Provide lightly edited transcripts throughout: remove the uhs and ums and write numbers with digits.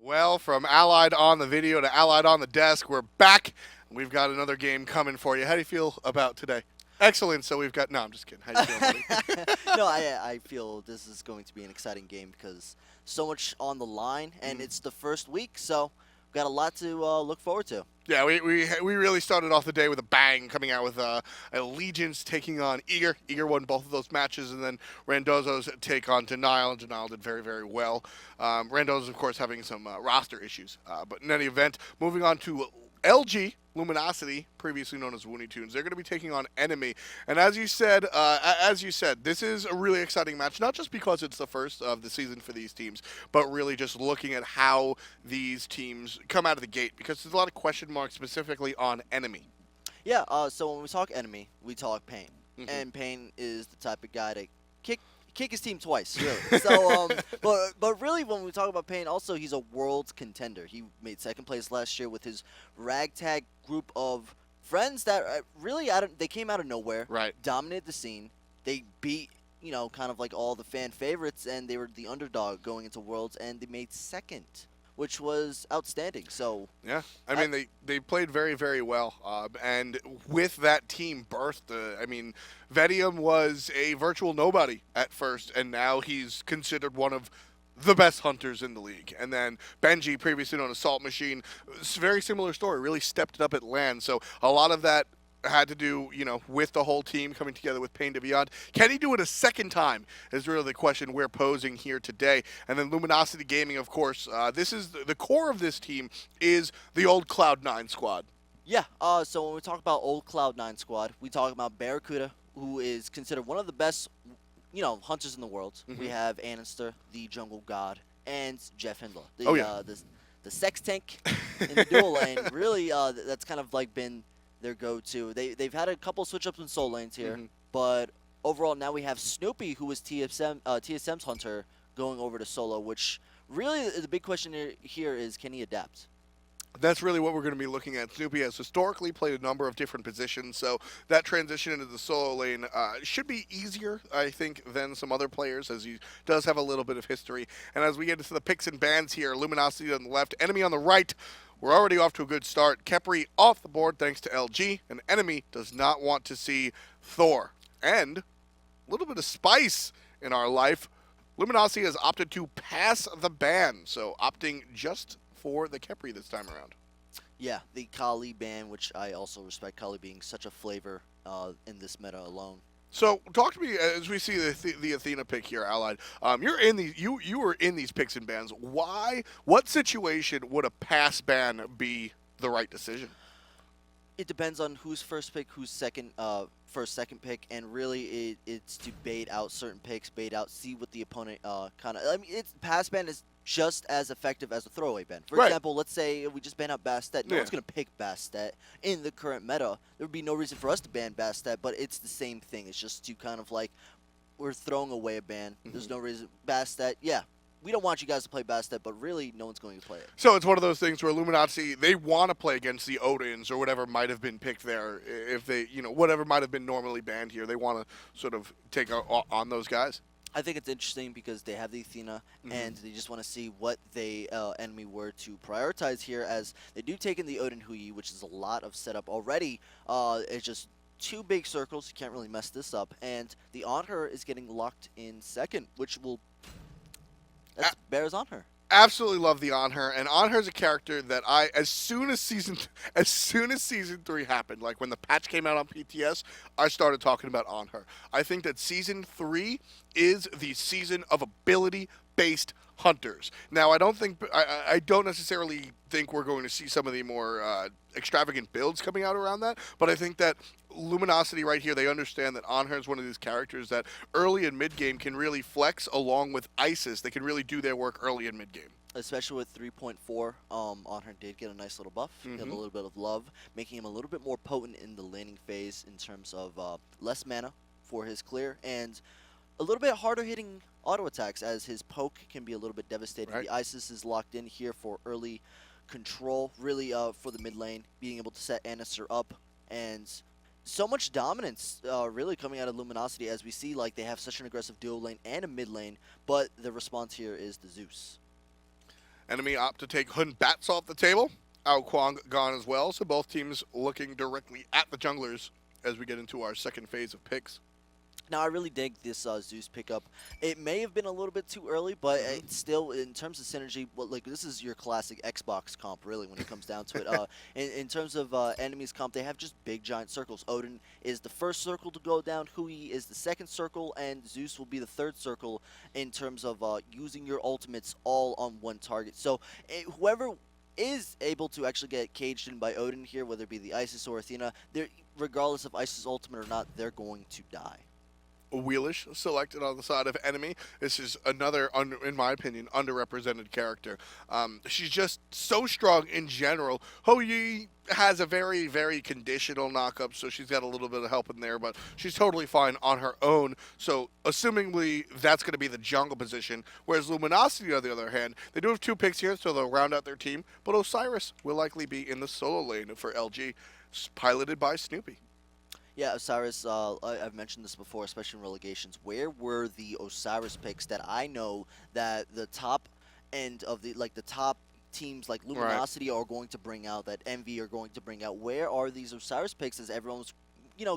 Well, from Allied on the video to Allied on the desk, we're back. We've got another game coming for you. How do you feel about today? Excellent. So we've got... No, I'm just kidding. How do you feel, buddy? No, I feel this is going to be an exciting game because so much on the line, and it's the first week, so we've got a lot to look forward to. Yeah, we really started off the day with a bang, coming out with Allegiance taking on Eager. Eager won both of those matches, and then Randozzo's take on Denial, and Denial did very, very well. Randozzo's, of course, having some roster issues. But in any event, moving on to LG, Luminosity, previously known as Looney Tunes. They're going to be taking on Enemy. And as you said, this is a really exciting match, not just because it's the first of the season for these teams, but really just looking at how these teams come out of the gate, because there's a lot of question marks specifically on Enemy. Yeah, so when we talk Enemy, we talk Pain. And Pain is the type of guy to kick his team twice, really. So, but really, when we talk about Pain, also he's a world contender. He made second place last year with his ragtag group of friends that really they came out of nowhere, right? Dominated the scene. They beat, kind of like all the fan favorites, and they were the underdog going into Worlds, and they made second, which was outstanding. So yeah, I mean they played very, very well, and with that team birthed. Vedium was a virtual nobody at first, and now he's considered one of the best hunters in the league. And then Benji, previously known as Salt Machine, very similar story. Really stepped it up at LAN. So a lot of that had to do, with the whole team coming together with PAinDeViande. Can he do it a second time is really the question we're posing here today. And then Luminosity Gaming, of course, this is the core of this team is the old Cloud9 squad. Yeah, so when we talk about old Cloud9 squad, we talk about BaRRaCCuDDa, who is considered one of the best, hunters in the world. We have Anhur, the jungle god, and JeffHindla, the sex tank in the dual lane. Really, that's kind of like been their go-to. They've had a couple switch-ups in soul lanes here, but overall now we have Snoopy, who was TSM's hunter, going over to solo, which really the big question here is, can he adapt? That's really what we're going to be looking at. Snoopy has historically played a number of different positions, so that transition into the solo lane should be easier, I think, than some other players, as he does have a little bit of history. And as we get into the picks and bans here, Luminosity on the left, Enemy on the right. We're already off to a good start. Khepri off the board thanks to LG. And Enemy does not want to see Thor. And a little bit of spice in our life. Luminosity has opted to pass the ban, so opting just for the Khepri this time around. Yeah, the Kali ban, which I also respect, Kali being such a flavor in this meta alone. So talk to me as we see the Athena pick here, Allied. You're in these. You were in these picks and bans. Why? What situation would a pass ban be the right decision? It depends on who's first pick, who's second pick, and really it's to bait out certain picks, see what the opponent kind of. I mean, pass ban is just as effective as a throwaway ban. For example, let's say we just ban out Bastet. No one's going to pick Bastet in the current meta. There would be no reason for us to ban Bastet, but it's the same thing. It's just to kind of like, we're throwing away a ban. There's no reason. Bastet, yeah. We don't want you guys to play Bastet, but really no one's going to play it. So it's one of those things where Luminosity, they want to play against the Odins or whatever might have been picked there. If they, whatever might have been normally banned here, they want to sort of take on those guys. I think it's interesting because they have the Athena, and they just want to see what they Enemy were to prioritize here, as they do take in the Odin Hui, which is a lot of setup already. It's just two big circles. You can't really mess this up. And the Anhur is getting locked in second, which will... That's bears Anhur. Absolutely love the Anhur, and Anhur's a character that as soon as season 3 happened, like when the patch came out on PTS, I started talking about Anhur. I think that season 3 is the season of ability-based hunters. Now, I don't necessarily think we're going to see some of the more extravagant builds coming out around that, but I think that Luminosity right here, they understand that Anhur is one of these characters that early and mid-game can really flex along with Isis. They can really do their work early and mid-game. Especially with 3.4, Anhur did get a nice little buff, get a little bit of love, making him a little bit more potent in the laning phase in terms of less mana for his clear, and a little bit harder hitting auto attacks, as his poke can be a little bit devastating. The Isis is locked in here for early control, really for the mid lane, being able to set Anhur up, and so much dominance really coming out of Luminosity, as we see like they have such an aggressive dual lane and a mid lane, but the response here is the Zeus. Enemy opt to take Hun Bats off the table. Ao Kwang gone as well, so both teams looking directly at the junglers as we get into our second phase of picks. Now, I really dig this Zeus pickup. It may have been a little bit too early, but it's still, in terms of synergy, well, like this is your classic Xbox comp, really, when it comes down to it. In terms of enemies comp, they have just big, giant circles. Odin is the first circle to go down, Hui is the second circle, and Zeus will be the third circle in terms of using your ultimates all on one target. So whoever is able to actually get caged in by Odin here, whether it be the Isis or Athena, regardless of Isis' ultimate or not, they're going to die. Awilix selected on the side of enemy. This is another, in my opinion, underrepresented character. She's just so strong in general. Hou has a very, very conditional knockup, so she's got a little bit of help in there, but she's totally fine on her own. So, assumingly, that's going to be the jungle position. Whereas Luminosity, on the other hand, they do have 2 picks here, so they'll round out their team. But Osiris will likely be in the solo lane for LG, piloted by Snoopy. Yeah, Osiris, I've mentioned this before, especially in relegations. Where were the Osiris picks that I know that the top end of the top teams like Luminosity are going to bring out, that Envy are going to bring out? Where are these Osiris picks as everyone's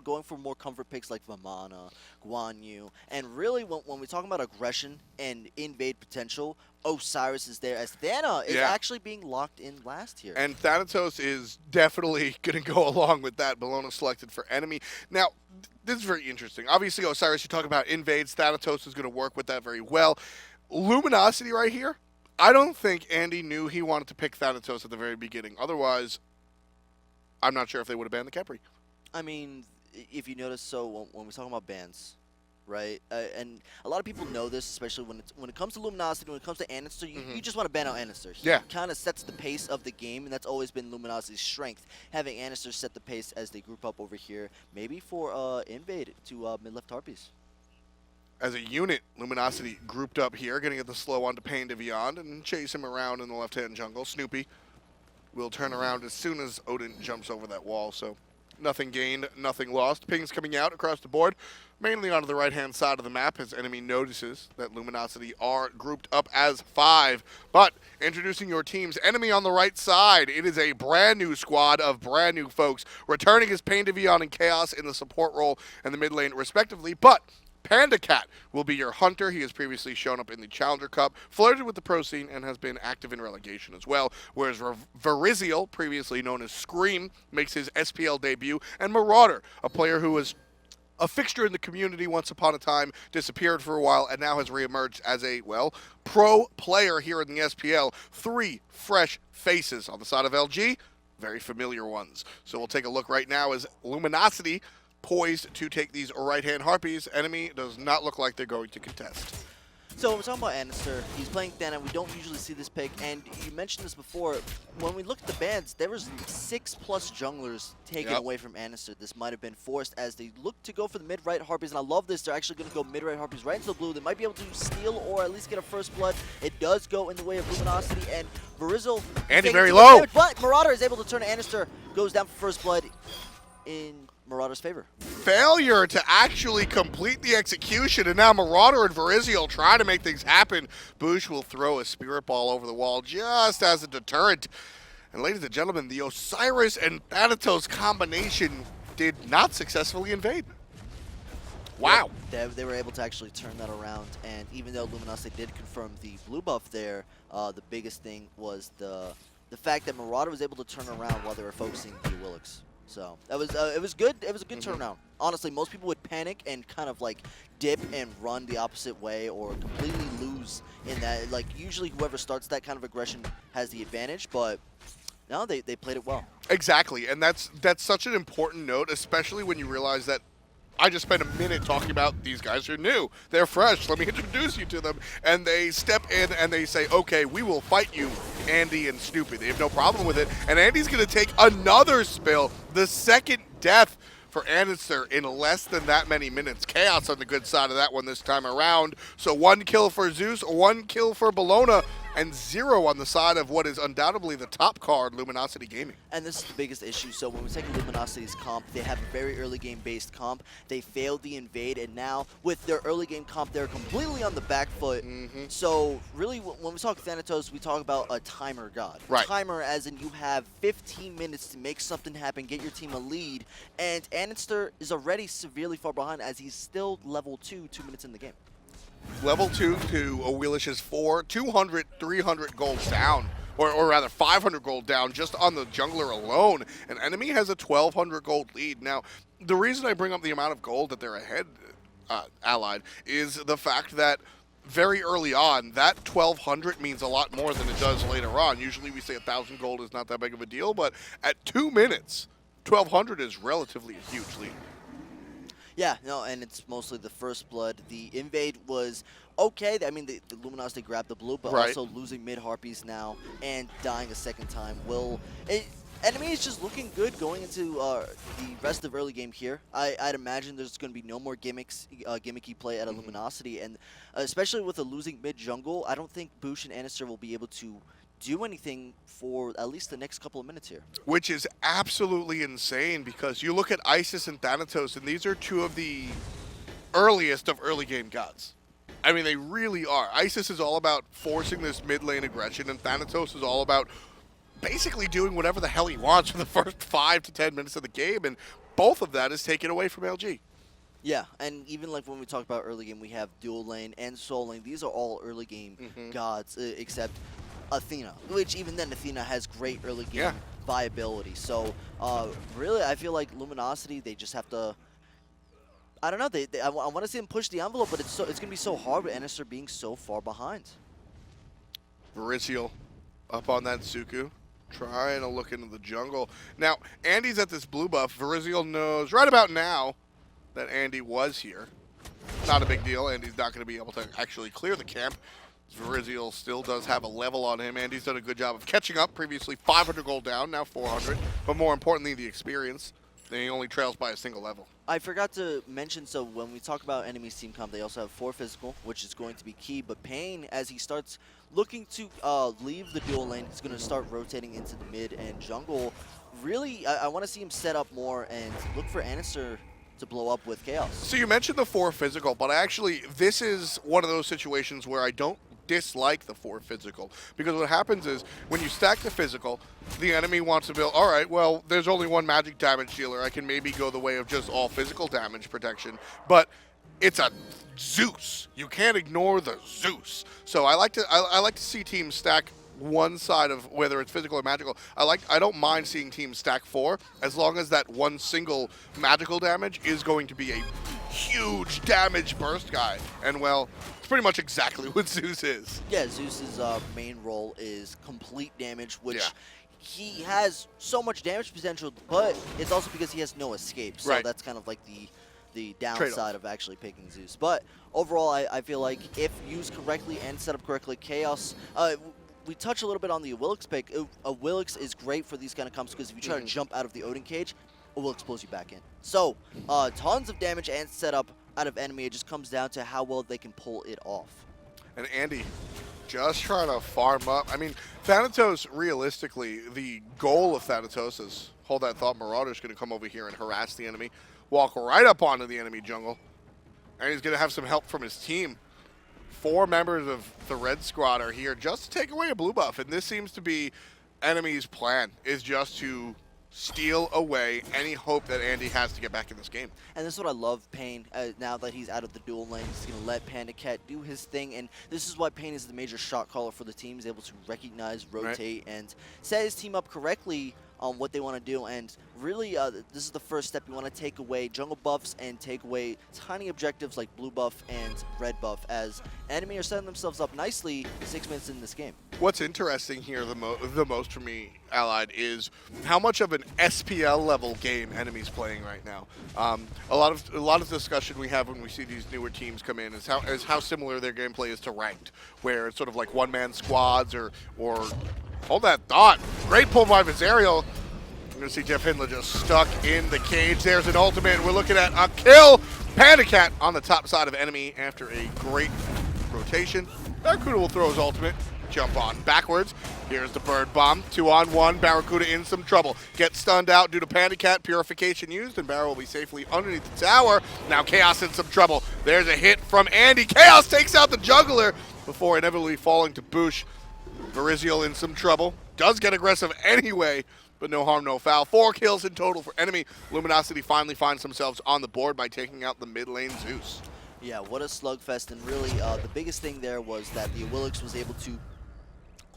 going for more comfort picks like Vamana, Guan Yu, and really when we talk about aggression and invade potential, Osiris is there as Thana is actually being locked in last here. And Thanatos is definitely going to go along with that. Bellona selected for enemy. Now, this is very interesting. Obviously, Osiris, you talk about invades. Thanatos is going to work with that very well. Luminosity right here, I don't think Andy knew he wanted to pick Thanatos at the very beginning. Otherwise, I'm not sure if they would have banned the Khepri. I mean, if you notice, so when we're talking about bans, right, and a lot of people know this, especially when it comes to Luminosity, when it comes to Anhur, you just want to ban out Anhur. He kind of sets the pace of the game, and that's always been Luminosity's strength, having Anhur set the pace as they group up over here, maybe for invade to mid-left Harpies. As a unit, Luminosity grouped up here, going to get the slow on to PAinDeViande and chase him around in the left-hand jungle. Snoopy will turn around as soon as Odin jumps over that wall, so nothing gained, nothing lost. Pings coming out across the board, mainly onto the right-hand side of the map as enemy notices that Luminosity are grouped up as 5. But introducing your team's enemy on the right side, it is a brand new squad of brand new folks, returning as PAinDeViande and Khaos in the support role and the mid lane respectively. But PandaCat will be your hunter. He has previously shown up in the Challenger Cup, flirted with the pro scene, and has been active in relegation as well. Whereas Varizial, previously known as Scream, makes his SPL debut. And Marauder, a player who was a fixture in the community once upon a time, disappeared for a while, and now has reemerged as a, pro player here in the SPL. 3 fresh faces on the side of LG, very familiar ones. So we'll take a look right now as Luminosity poised to take these right-hand Harpies. Enemy does not look like they're going to contest. So when we're talking about Anhur, he's playing Thana. We don't usually see this pick, and you mentioned this before. When we look at the bans, there was 6+ junglers taken away from Anhur. This might have been forced as they look to go for the mid-right Harpies, and I love this. They're actually going to go mid-right Harpies right into the blue. They might be able to steal or at least get a first blood. It does go in the way of Luminosity, and Varizial, Andy very low. Damage, but Marauder is able to turn Anhur, goes down for first blood in Marauder's favor. Failure to actually complete the execution, and now Marauder and Varizial try to make things happen. BaRRaCCuDDa will throw a spirit ball over the wall just as a deterrent. And ladies and gentlemen, the Osiris and Thanatos combination did not successfully invade. Wow. They were able to actually turn that around, and even though Luminosity did confirm the blue buff there, the biggest thing was the fact that Marauder was able to turn around while they were focusing the Awilix. So that was it was good. It was a good turnaround. Honestly, most people would panic and kind of like dip and run the opposite way or completely lose in that. Like usually whoever starts that kind of aggression has the advantage, but no, they played it well. Exactly, and that's such an important note, especially when you realize that I just spent a minute talking about these guys are new. They're fresh. Let me introduce you to them. And they step in and they say, okay, we will fight you, Andy and Snoopy. They have no problem with it. And Andy's going to take another spill, the second death for Anhur in less than that many minutes. Khaos on the good side of that one this time around. So 1 kill for Zeus, 1 kill for Bellona. and 0 on the side of what is undoubtedly the top card, Luminosity Gaming. And this is the biggest issue. So when we take Luminosity's comp, they have a very early game based comp. They failed the invade, and now with their early game comp, they're completely on the back foot. So really, when we talk Thanatos, we talk about a timer god. Right. Timer as in you have 15 minutes to make something happen, get your team a lead, and Anhur is already severely far behind as he's still level 2, 2 minutes in the game. Level 2 to Awilix's 4, 200, 300 gold down. Or rather 500 gold down just on the jungler alone. An enemy has a 1,200 gold lead. Now, the reason I bring up the amount of gold that they're ahead, allied, is the fact that very early on, that 1,200 means a lot more than it does later on. Usually we say 1,000 gold is not that big of a deal, but at 2 minutes, 1,200 is relatively a huge lead. Yeah, no, and it's mostly the first blood. The invade was okay. I mean, the Luminosity grabbed the blue, but also losing mid-harpies now and dying a second time. Enemy is just looking good going into the rest of early game here. I'd imagine there's going to be no more gimmicky play at a Luminosity, and especially with a losing mid-jungle, I don't think BaRRaCCuDDa and Anhur will be able to do anything for at least the next couple of minutes here. Which is absolutely insane, because you look at Isis and Thanatos, and these are two of the earliest of early game gods. I mean, they really are. Isis is all about forcing this mid lane aggression, and Thanatos is all about basically doing whatever the hell he wants for the first 5 to 10 minutes of the game, and both of that is taken away from LG. Yeah, and even like when we talk about early game, we have dual lane and soul lane. These are all early game gods, except Athena, which even then Athena has great early game viability. So really, I feel like Luminosity, they just have to, I don't know, I want to see them push the envelope, but it's going to be so hard with Anhur being so far behind. Varizial up on that Suku, trying to look into the jungle. Now, Andy's at this blue buff. Varizial knows right about now that Andy was here. Not a big deal. Andy's not going to be able to actually clear the camp. Varizial still does have a level on him. Andy's done a good job of catching up. Previously 500 gold down, now 400. But more importantly, the experience. He only trails by a single level. I forgot to mention, so when we talk about enemies team comp, they also have 4 physical, which is going to be key. But Pain, as he starts looking to leave the dual lane, he's going to start rotating into the mid and jungle. Really, I want to see him set up more and look for Anhur to blow up with Khaos. So you mentioned the 4 physical, but this is one of those situations where I don't dislike the 4 physical, because what happens is when you stack the physical, the enemy wants to build, all right, well, there's only one magic damage dealer. I can maybe go the way of just all physical damage protection, but it's a Zeus. You can't ignore the Zeus. So I like to see teams stack one side of whether it's physical or magical. I don't mind seeing teams stack 4 as long as that one single magical damage is going to be a huge damage burst guy. And well, it's pretty much exactly what Zeus is. Yeah, Zeus's main role is complete damage, which he has so much damage potential, but it's also because he has no escape. So that's kind of like the downside of actually picking Zeus. But overall, I feel like if used correctly and set up correctly, Khaos, we touch a little bit on the Awilix pick. Awilix is great for these kind of comps because if you try to jump out of the Odin cage, Awilix pulls you back in. So, tons of damage and setup out of enemy. It just comes down to how well they can pull it off. And Andy, just trying to farm up. I mean, Thanatos, realistically, the goal of Thanatos is, hold that thought, Marauder's going to come over here and harass the enemy, walk right up onto the enemy jungle, and he's going to have some help from his team. 4 members of the red squad are here just to take away a blue buff, and this seems to be enemy's plan, is just to steal away any hope that Andy has to get back in this game. And this is what I love Pain. Now that he's out of the dual lane, he's going to let PandaCat do his thing, and this is why Pain is the major shot caller for the team. He's able to recognize, rotate, and set his team up correctly on what they want to do. And really, this is the first step. You want to take away jungle buffs and take away tiny objectives like blue buff and red buff, as enemy are setting themselves up nicely 6 minutes in this game. What's interesting here the most for me, Allied, is how much of an SPL level game enemy's playing right now. A lot of discussion we have when we see these newer teams come in is how similar their gameplay is to ranked, where it's sort of like one-man squads or hold that thought. Great pull by Varizial. You're going to see JeffHindla just stuck in the cage. There's an ultimate. We're looking at a kill. PandaCat on the top side of enemy after a great rotation. BaRRaCCuDDa will throw his ultimate. jump on. Backwards, here's the bird bomb. 2-on-1, BaRRaCCuDDa in some trouble. Gets stunned out due to PandaCat purification used, and Barra will be safely underneath the tower. Now Khaos in some trouble. There's a hit from Andy. Khaos takes out the jungler before inevitably falling to BaRRaCCuDDa. Varizial in some trouble. Does get aggressive anyway, but no harm, no foul. 4 kills in total for enemy. Luminosity finally finds themselves on the board by taking out the mid lane Zeus. Yeah, what a slugfest, and really the biggest thing there was that the Awilix was able to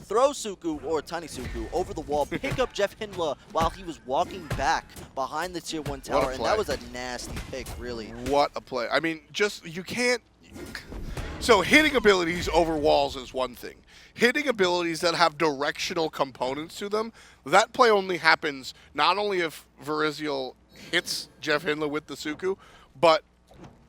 throw Suku, or Tiny Suku, over the wall, pick up JeffHindla while he was walking back behind the tier 1 tower, and that was a nasty pick, really. What a play. I mean, just, you can't... So hitting abilities over walls is one thing. Hitting abilities that have directional components to them, that play only happens not only if Varizial hits JeffHindla with the Suku, but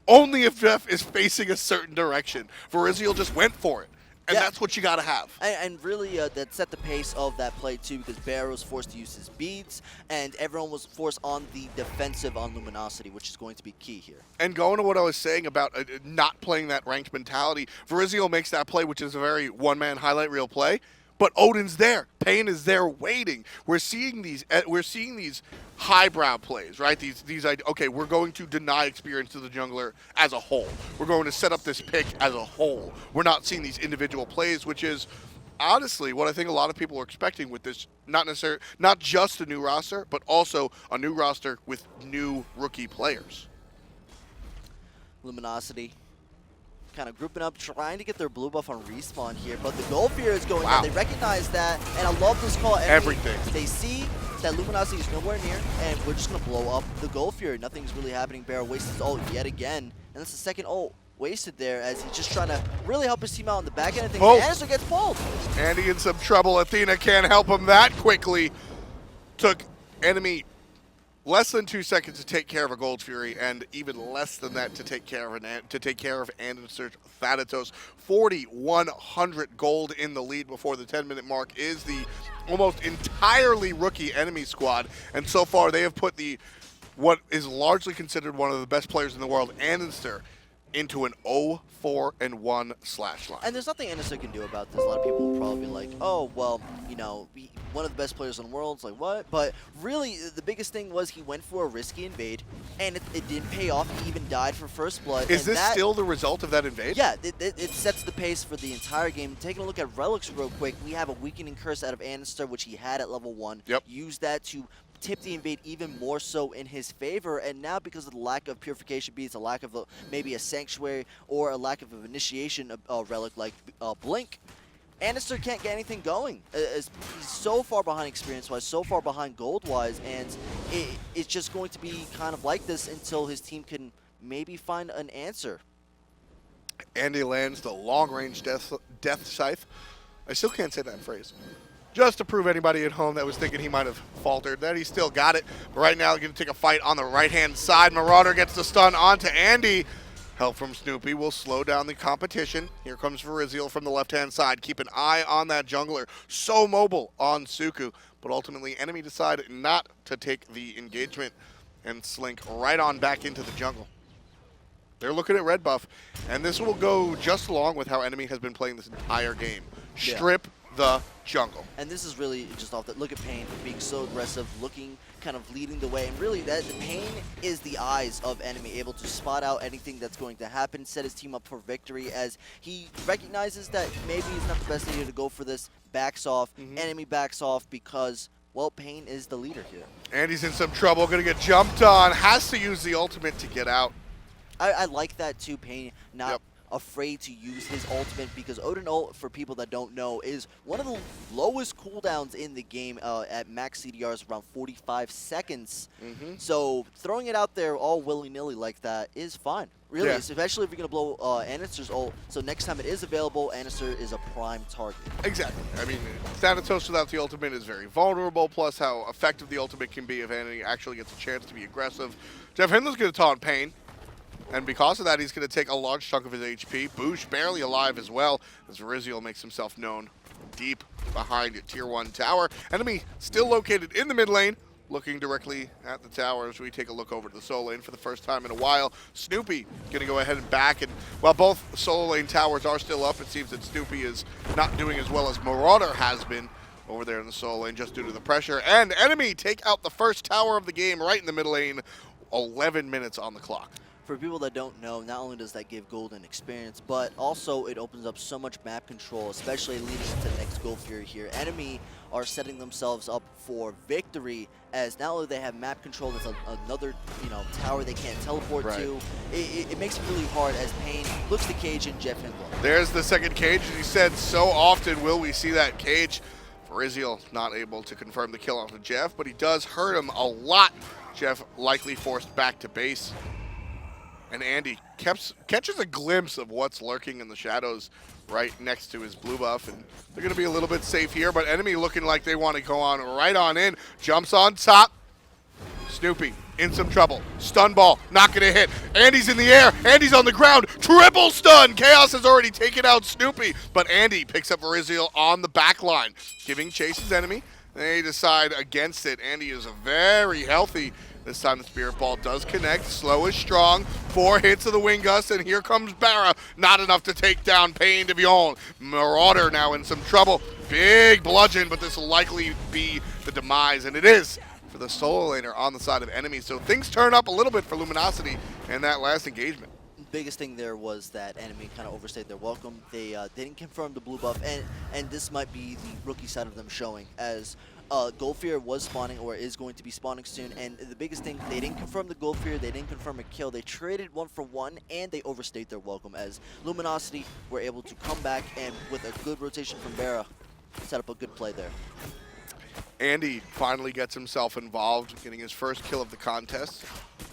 only if Jeff is facing a certain direction. Varizial just went for it, and that's what you got to have. And really, that set the pace of that play, too, because Barra was forced to use his beads, and everyone was forced on the defensive on Luminosity, which is going to be key here. And going to what I was saying about not playing that ranked mentality, Varizial makes that play, which is a very one-man highlight reel play, but Odin's there. Pain is there waiting. We're seeing these highbrow plays, right? These okay, we're going to deny experience to the jungler as a whole. We're going to set up this pick as a whole. We're not seeing these individual plays, which is honestly what I think a lot of people are expecting with this, not just a new roster, but also a new roster with new rookie players. Luminosity kind of grouping up, trying to get their blue buff on respawn here, but the goal fear is going on. They recognize that, and I love this call. Everything. They see that Luminosity is nowhere near, and we're just going to blow up the goal fear. Nothing's really happening. Barra wastes his ult yet again, and that's the second ult wasted there as he's just trying to really help his team out on the back end of things. Anderson gets pulled. Andy in some trouble. Athena can't help him that quickly. Took enemy less than 2 seconds to take care of a Gold Fury, and even less than that to take care of Anhur Thanatos. 4,100 gold in the lead before the 10-minute mark is the almost entirely rookie enemy squad, and so far they have put what is largely considered one of the best players in the world, Anhur, into an 0-4-1 slash line. And there's nothing Anderson can do about this. A lot of people will probably be like, oh, well, you know, one of the best players in the world. It's like, what? But really, the biggest thing was he went for a risky invade, and it didn't pay off. He even died for first blood. Is this still the result of that invade? Yeah, it sets the pace for the entire game. Taking a look at Relics real quick, we have a weakening curse out of Anhur, which he had at level 1. Yep. Used that to tip the invade even more so in his favor, and now because of the lack of purification beads, a lack of maybe a sanctuary or a lack of an initiation relic like Blink, Anhur can't get anything going. He's so far behind experience-wise, so far behind gold-wise, and it's just going to be kind of like this until his team can maybe find an answer. Andy lands the long-range death scythe. I still can't say that phrase. Just to prove anybody at home that was thinking he might have faltered, that he still got it. But right now, going to take a fight on the right-hand side. Marauder gets the stun onto Andy. Help from Snoopy will slow down the competition. Here comes Varizial from the left-hand side. Keep an eye on that jungler. So mobile on Suku. But ultimately, enemy decided not to take the engagement and slink right on back into the jungle. They're looking at red buff, and this will go just along with how enemy has been playing this entire game. Strip the jungle. And this is really just off that. Look at Pain being so aggressive, looking, kind of leading the way, and really that Pain is the eyes of enemy, able to spot out anything that's going to happen, set his team up for victory as he recognizes that maybe he's not the best idea to go for this, backs off, enemy backs off because, well, Pain is the leader here. Andy's in some trouble, gonna get jumped on, has to use the ultimate to get out. I like that too, Pain, not afraid to use his ultimate, because Odin ult, for people that don't know, is one of the lowest cooldowns in the game. At max CDR is around 45 seconds. So throwing it out there all willy-nilly like that is fine. Really, especially if you're going to blow Anhur's ult. So next time it is available, Anhur is a prime target. Exactly. I mean, Thanatos without the ultimate is very vulnerable, plus how effective the ultimate can be if enemy actually gets a chance to be aggressive. JeffHindla's going to taunt Pain. And because of that, he's going to take a large chunk of his HP. BaRRaCCuDDa barely alive as well, as Varizial makes himself known deep behind a tier 1 tower. Enemy still located in the mid lane. looking directly at the tower as we take a look over to the solo lane for the first time in a while. Snoopy going to go ahead and back, and while both solo lane towers are still up, it seems that Snoopy is not doing as well as Marauder has been over there in the solo lane just due to the pressure. And enemy take out the first tower of the game right in the mid lane, 11 minutes on the clock. For people that don't know, not only does that give Golden experience, but also it opens up so much map control, especially leading into the next Gold Fury here. Enemy are setting themselves up for victory, as not only they have map control, there's another tower they can't teleport to. It makes it really hard as Pain looks to cage in JeffHindla. There's the second cage, and he said, so often will we see that cage. Varizial not able to confirm the kill onto Jeff, but he does hurt him a lot. Jeff likely forced back to base. And Andy catches a glimpse of what's lurking in the shadows right next to his blue buff. And they're going to be a little bit safe here, but enemy looking like they want to go on right on in. Jumps on top. Snoopy in some trouble. Stun ball, not going to hit. Andy's in the air. Andy's on the ground. Triple stun. Khaos has already taken out Snoopy, but Andy picks up Varizial on the back line, giving chase his enemy. They decide against it. Andy is very healthy. This time the Spirit Ball does connect. Slow is strong. 4 hits of the Wind Gust, and here comes BaRRa. Not enough to take down PAinDeViande. Marauder now in some trouble. Big bludgeon, but this will likely be the demise, and it is for the solo laner on the side of enemy. So things turn up a little bit for Luminosity in that last engagement. Biggest thing there was that enemy kind of overstayed their welcome. They didn't confirm the blue buff, and this might be the rookie side of them showing, as Gold Fear was spawning, or is going to be spawning soon, and the biggest thing, they didn't confirm the Gold Fear, they didn't confirm a kill, they traded 1 for 1, and they overstayed their welcome, as Luminosity were able to come back, and with a good rotation from BaRRa, set up a good play there. Andy finally gets himself involved, getting his first kill of the contest.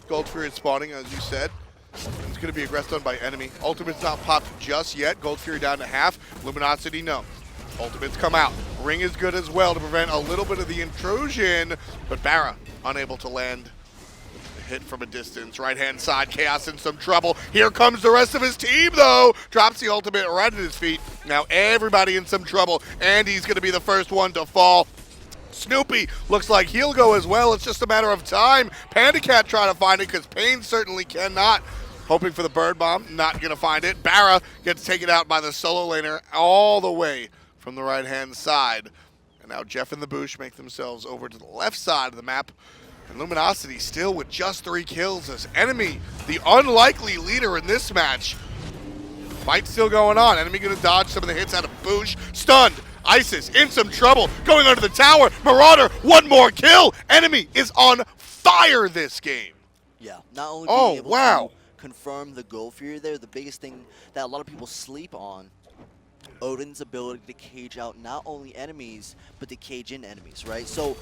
Gold Fury is spawning, as you said. It's going to be aggressed on by enemy. Ultimate's not popped just yet. Gold Fury down to half. Luminosity, no. Ultimates come out. Ring is good as well to prevent a little bit of the intrusion, but BaRRa unable to land the hit from a distance. Right-hand side, Khaos in some trouble. Here comes the rest of his team, though. Drops the ultimate right at his feet. Now everybody in some trouble. Andy's going to be the first one to fall. Snoopy looks like he'll go as well. It's just a matter of time. PandaCat trying to find it because Pain certainly cannot. Hoping for the bird bomb, not going to find it. BaRRa gets taken out by the solo laner all the way from the right-hand side. And now Jeff and TheBoosh make themselves over to the left side of the map. And Luminosity still with just 3 kills as enemy, the unlikely leader in this match. Fight still going on. Enemy going to dodge some of the hits out of Boosh. Stunned. Isis in some trouble. Going under the tower. Marauder, 1 more kill. Enemy is on fire this game. Yeah, not only being able wow. to confirm the Gold Fury there, the biggest thing that a lot of people sleep on, Odin's ability to cage out not only enemies, but to cage in enemies, right? So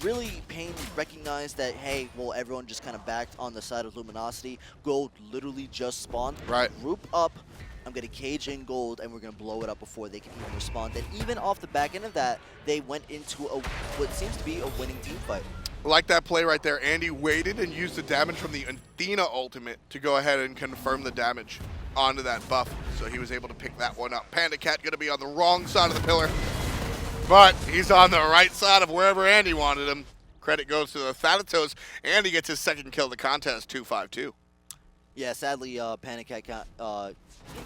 really, Pain recognized that, hey, well, everyone just kind of backed on the side of Luminosity. Gold literally just spawned. Right. Group up. I'm going to cage in Gold, and we're going to blow it up before they can even respond. And even off the back end of that, they went into what seems to be a winning team fight. Like that play right there. Andy waited and used the damage from the Athena ultimate to go ahead and confirm the damage onto that buff. So he was able to pick that one up. PandaCat going to be on the wrong side of the pillar, but he's on the right side of wherever Andy wanted him. Credit goes to the Thanatos. Andy gets his second kill of the contest, 2-5-2. Yeah, sadly, PandaCat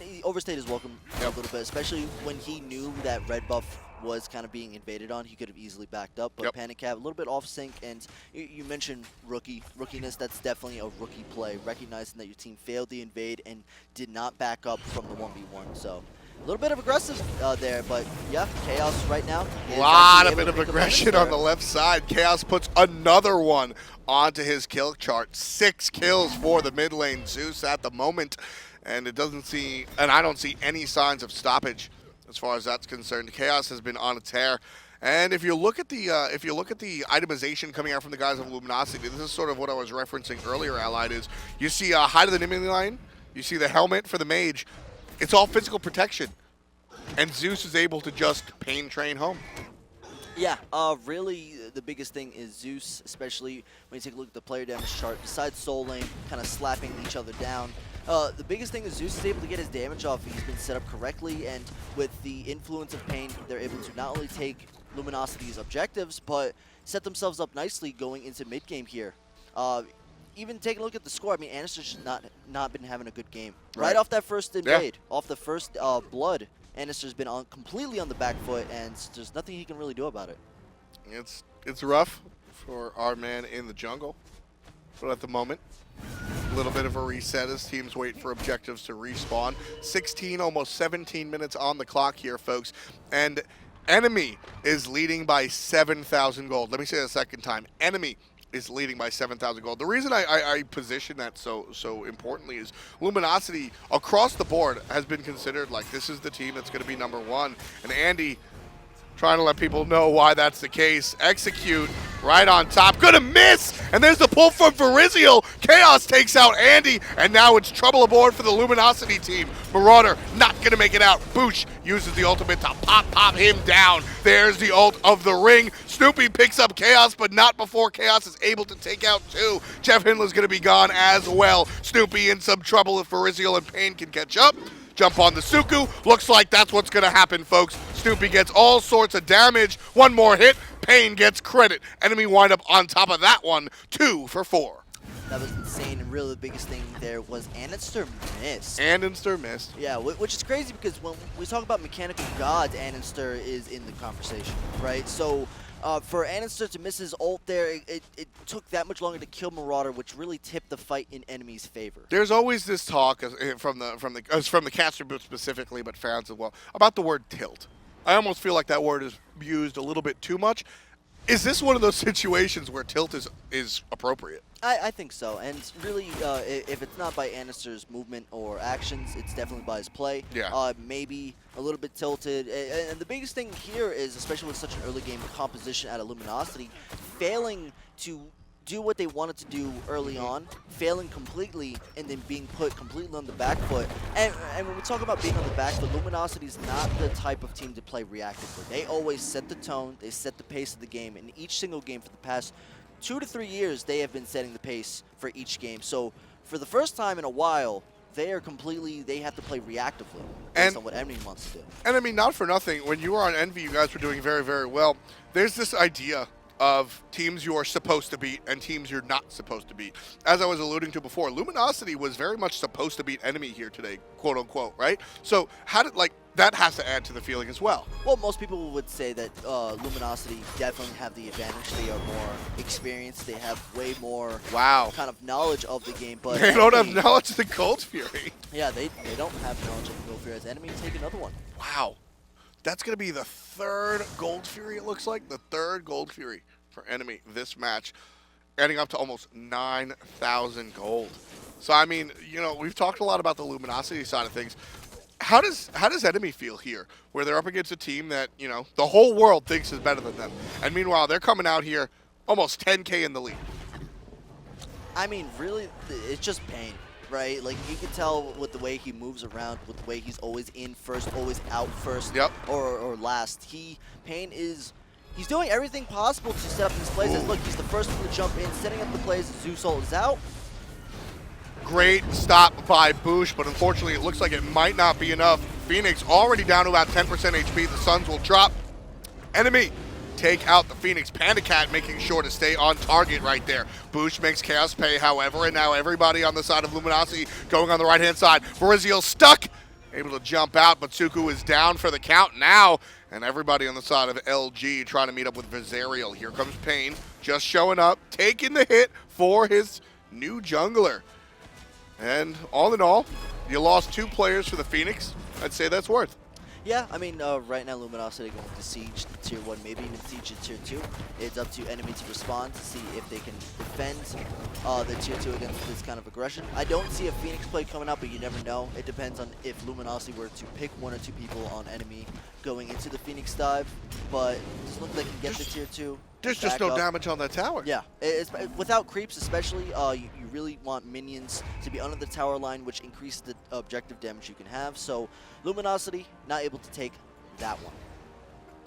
he overstayed his welcome a little bit, especially when he knew that red buff was kind of being invaded on. He could have easily backed up, but PandaCat a little bit off sync, and you mentioned rookiness. That's definitely a rookie play, recognizing that your team failed the invade and did not back up from the 1v1. So a little bit of aggressive there, but yeah, Khaos right now. A lot of aggression on the left side. Khaos puts another one onto his kill chart. 6 kills for the mid lane Zeus at the moment, and it doesn't see, and I don't see any signs of stoppage as far as that's concerned. Khaos has been on a tear. And if you look at the itemization coming out from the guys of Luminosity, this is sort of what I was referencing earlier, Allied, is you see height of the enemy line, you see the helmet for the mage. It's all physical protection. And Zeus is able to just Pain train home. Yeah, really the biggest thing is Zeus, especially when you take a look at the player damage chart. Besides Soul Lane kind of slapping each other down, the biggest thing is Zeus is able to get his damage off. He's been set up correctly, and with the influence of Pain, they're able to not only take Luminosity's objectives, but set themselves up nicely going into mid game here. Even taking a look at the score, I mean, Anister's just not been having a good game. Right off that first invade, off the first blood, Anister's been completely on the back foot, and there's nothing he can really do about it. It's rough for our man in the jungle, but at the moment, a little bit of a reset as teams wait for objectives to respawn. 16, almost 17 minutes on the clock here, folks, and enemy is leading by 7,000 gold. Let me say it a second time. Enemy is leading by 7,000 gold. The reason I position that so importantly is Luminosity across the board has been considered like this is the team that's going to be #1. And Andy trying to let people know why that's the case. Execute right on top. Gonna miss! And there's the pull from Varizial. Khaos takes out Andy, and now it's trouble aboard for the Luminosity team. Marauder not gonna make it out. BaRRaCCuDDa uses the ultimate to pop him down. There's the ult of the ring. Snoopy picks up Khaos, but not before Khaos is able to take out 2. JeffHindla's gonna be gone as well. Snoopy in some trouble if Varizial and Pain can catch up. Jump on the Suku. Looks like that's what's going to happen, folks. Snoopy gets all sorts of damage. One more hit. Pain gets credit. Enemy wind up on top of that one. 2 for 4. That was insane, and really the biggest thing there was Anister missed. Anister missed. Yeah, which is crazy because when we talk about mechanical gods, Anister is in the conversation, right? So for Anister to miss his ult there, it took that much longer to kill Marauder, which really tipped the fight in enemy's favor. There's always this talk from the caster booth specifically, but fans as well, about the word tilt. I almost feel like that word is used a little bit too much. Is this one of those situations where tilt is appropriate? I think so, and really, if it's not by Anister's movement or actions, it's definitely by his play. Yeah. Maybe a little bit tilted, and the biggest thing here is, especially with such an early game composition out of Luminosity, failing to do what they wanted to do early on, failing completely, and then being put completely on the back foot. And when we talk about being on the back foot, Luminosity is not the type of team to play reactively. They always set the tone, they set the pace of the game, and each single game for the past 2 to 3 years, they have been setting the pace for each game. So for the first time in a while, they have to play reactively based on what enemy wants to do. And I mean, not for nothing, when you were on Envy, you guys were doing very, very well. There's this idea of teams you are supposed to beat and teams you're not supposed to beat. As I was alluding to before, Luminosity was very much supposed to beat enemy here today, quote unquote, right? So how did, like, that has to add to the feeling as well. Well, most people would say that Luminosity definitely have the advantage. They are more experienced. They have way more kind of knowledge of the game. But they don't have knowledge of the Gold Fury. Yeah, they don't have knowledge of the Gold Fury. As enemy, take another one. Wow. That's going to be the 3rd Gold Fury, it looks like. The 3rd Gold Fury for enemy this match, adding up to almost 9,000 gold. So, I mean, you know, we've talked a lot about the Luminosity side of things. How does enemy feel here, where they're up against a team that, you know, the whole world thinks is better than them? And meanwhile, they're coming out here almost 10K in the lead. I mean, really, it's just Pain. Right, like you can tell with the way he moves around, with the way he's always in first, always out first, or last. Pain is, he's doing everything possible to set up these plays. Look, he's the first one to jump in, setting up the plays. Zeus ult is out. Great stop by BaRRaCCuDDa, but unfortunately it looks like it might not be enough. Phoenix already down to about 10% HP. The Suns will drop. Enemy take out the Phoenix. PandaCat making sure to stay on target right there. BaRRaCCuDDa makes Khaos pay, however, and now everybody on the side of Luminosity going on the right-hand side. Varizial stuck, able to jump out, but Suku is down for the count now, and everybody on the side of LG trying to meet up with Varizial. Here comes Pain, just showing up, taking the hit for his new jungler. And all in all, you lost 2 players for the Phoenix. I'd say that's worth. Yeah, I mean, right now Luminosity going to siege the tier 1, maybe even siege the tier 2. It's up to enemy to respond to see if they can defend the tier 2 against this kind of aggression. I don't see a Phoenix play coming out, but you never know. It depends on if Luminosity were to pick 1 or 2 people on enemy going into the Phoenix dive, but it doesn't look like they can get the tier 2. There's just no damage on that tower. Yeah, without creeps especially, you really want minions to be under the tower line, which increases the objective damage you can have. So Luminosity not able to take that one.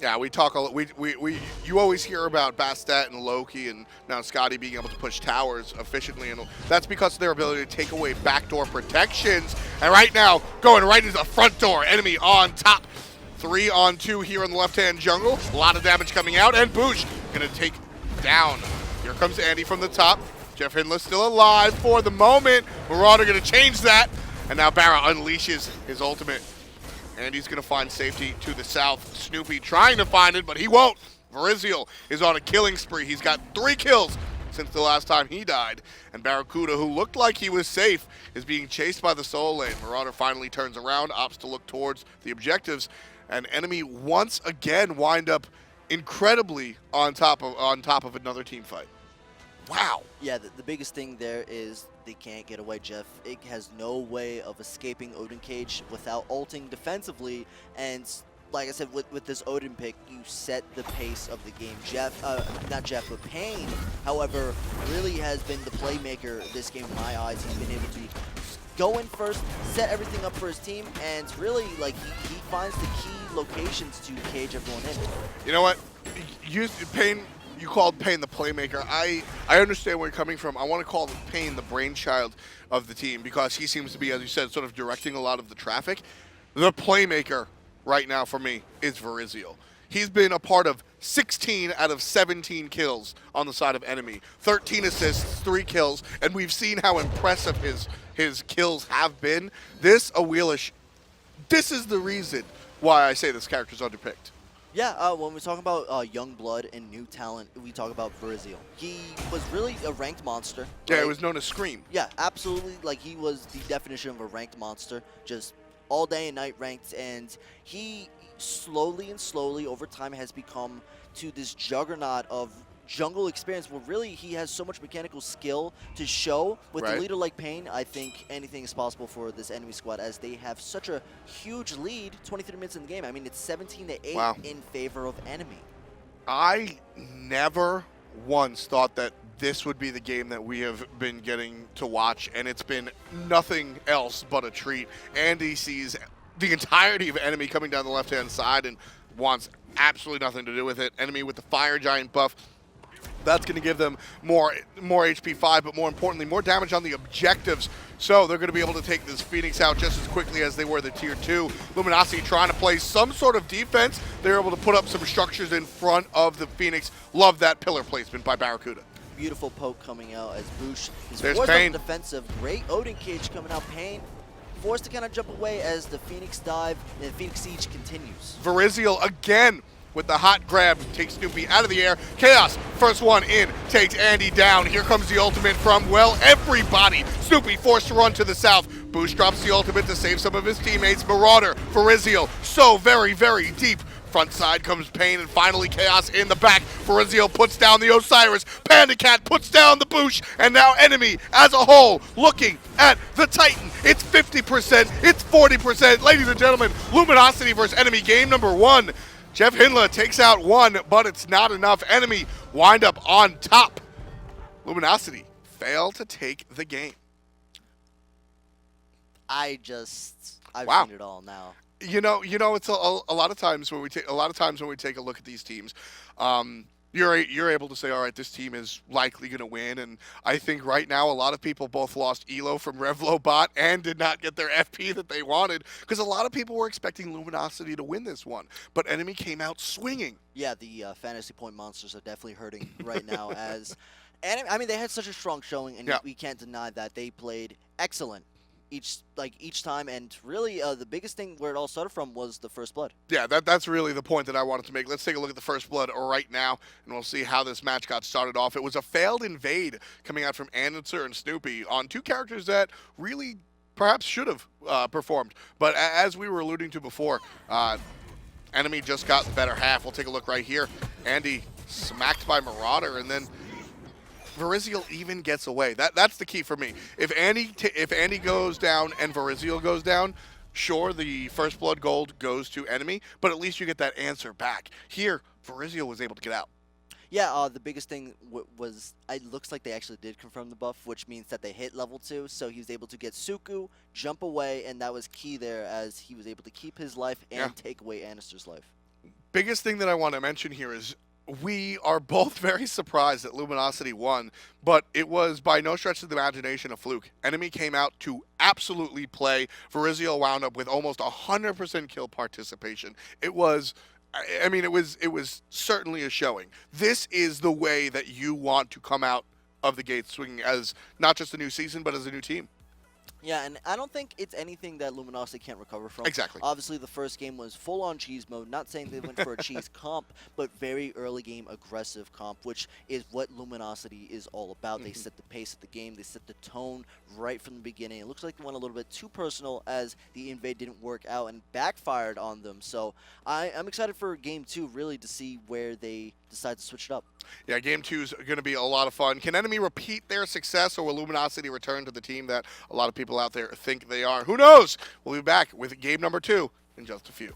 Yeah, we talk a lot. You always hear about Bastet and Loki and now Scotty being able to push towers efficiently, and that's because of their ability to take away backdoor protections. And right now, going right into the front door, enemy on top. 3-on-2 here in the left-hand jungle. A lot of damage coming out, and BaRRaCCuDDa gonna take down. Here comes Andy from the top. JeffHindla still alive for the moment. Marauder gonna change that, and now BaRRaCCuDDa unleashes his ultimate. Andy's gonna find safety to the south. Snoopy trying to find it, but he won't. Varizial is on a killing spree. He's got 3 kills since the last time he died. And BaRRaCCuDDa, who looked like he was safe, is being chased by the solo lane. Marauder finally turns around, opts to look towards the objectives, and enemy once again wind up incredibly on top of another team fight. Wow. Yeah, the biggest thing there is they can't get away, Jeff. It has no way of escaping Odin Cage without ulting defensively, and like I said, with this Odin pick, you set the pace of the game. Not Jeff, but Pain, however, really has been the playmaker this game in my eyes. He's been able to go in first, set everything up for his team, and really, like, he finds the key locations to cage everyone in. You know what? You called Pain the playmaker. I understand where you're coming from. I want to call Pain the brainchild of the team because he seems to be, as you said, sort of directing a lot of the traffic. The playmaker right now for me is Varizial. He's been a part of 16 out of 17 kills on the side of enemy. 13 assists, 3 kills, and we've seen how impressive his kills have been. This Awilix, this is the reason why I say this character's underpicked. Yeah, when we talk about young blood and new talent, we talk about Varizial. He was really a ranked monster. Yeah, right? it was known as Scream. Yeah, absolutely. Like, he was the definition of a ranked monster, just all day and night ranked, and he slowly and slowly over time has become to this juggernaut of jungle experience where really he has so much mechanical skill to show. With a leader like Pain, I think anything is possible for this enemy squad as they have such a huge lead, 23 minutes in the game. I mean, it's 17-8 in favor of enemy. I never once thought that this would be the game that we have been getting to watch, and it's been nothing else but a treat. Andy sees the entirety of enemy coming down the left-hand side and wants absolutely nothing to do with it. Enemy with the Fire Giant buff. That's going to give them more HP 5, but more importantly, more damage on the objectives. So they're going to be able to take this Phoenix out just as quickly as they were the Tier 2. Luminosity trying to play some sort of defense. They're able to put up some structures in front of the Phoenix. Love that pillar placement by BaRRaCCuDDa. Beautiful poke coming out as BaRRaCCuDDa is There's forced Pain. on the defensive. Great Odin Cage coming out. Pain forced to kind of jump away as the Phoenix dive and the Phoenix siege continues. Varizial again with the hot grab, takes Snoopy out of the air. Khaos, first one in, takes Andy down. Here comes the ultimate from, well, everybody. Snoopy forced to run to the south. BaRRaCCuDDa drops the ultimate to save some of his teammates. Marauder, Varizial, so very, very deep. Front side comes Pain, and finally Khaos in the back. Varizial puts down the Osiris. PandaCat puts down the BaRRaCCuDDa, and now enemy as a whole looking at the Titan. It's 50%, it's 40%. Ladies and gentlemen, Luminosity versus enemy game number 1. JeffHindla takes out 1, but it's not enough. Enemy wind up on top. Luminosity fail to take the game. I've Wow. seen it all now. You know, it's a lot of times when we take a look at these teams, you're able to say, all right, this team is likely going to win. And I think right now a lot of people both lost Elo from Revlo bot and did not get their FP that they wanted because a lot of people were expecting Luminosity to win this one. But enemy came out swinging. Yeah, the fantasy point monsters are definitely hurting right now as enemy. I mean, they had such a strong showing, and we can't deny that they played excellent each time, and really the biggest thing where it all started from was the first blood. Yeah, that's really the point that I wanted to make. Let's take a look at the first blood right now, and we'll see how this match got started off. It was a failed invade coming out from Anhur and Snoopy on 2 characters that really perhaps should have performed. But as we were alluding to before, enemy just got the better half. We'll take a look right here. Andy smacked by Marauder, and then Varizial even gets away. That's the key for me. If Andy goes down and Varizial goes down, sure, the first blood gold goes to enemy, but at least you get that answer back. Here, Varizial was able to get out. Yeah, the biggest thing was it looks like they actually did confirm the buff, which means that they hit level 2, so he was able to get Suku, jump away, and that was key there as he was able to keep his life and take away Annister's life. Biggest thing that I want to mention here is We are both very surprised that Luminosity won, but it was by no stretch of the imagination a fluke. Enemy came out to absolutely play. Varizial wound up with almost 100% kill participation. It was, I mean, it was certainly a showing. This is the way that you want to come out of the gate swinging as not just a new season, but as a new team. Yeah, and I don't think it's anything that Luminosity can't recover from. Exactly. Obviously, the first game was full-on cheese mode. Not saying they went for a cheese comp, but very early game aggressive comp, which is what Luminosity is all about. They set the pace of the game. They set the tone right from the beginning. It looks like they went a little bit too personal as the invade didn't work out and backfired on them. So I'm excited for game 2, really, to see where they decide to switch it up. Yeah, game 2 is going to be a lot of fun. Can Enemy repeat their success, or will Luminosity return to the team that a lot of people out there think they are? Who knows? We'll be back with game number 2 in just a few.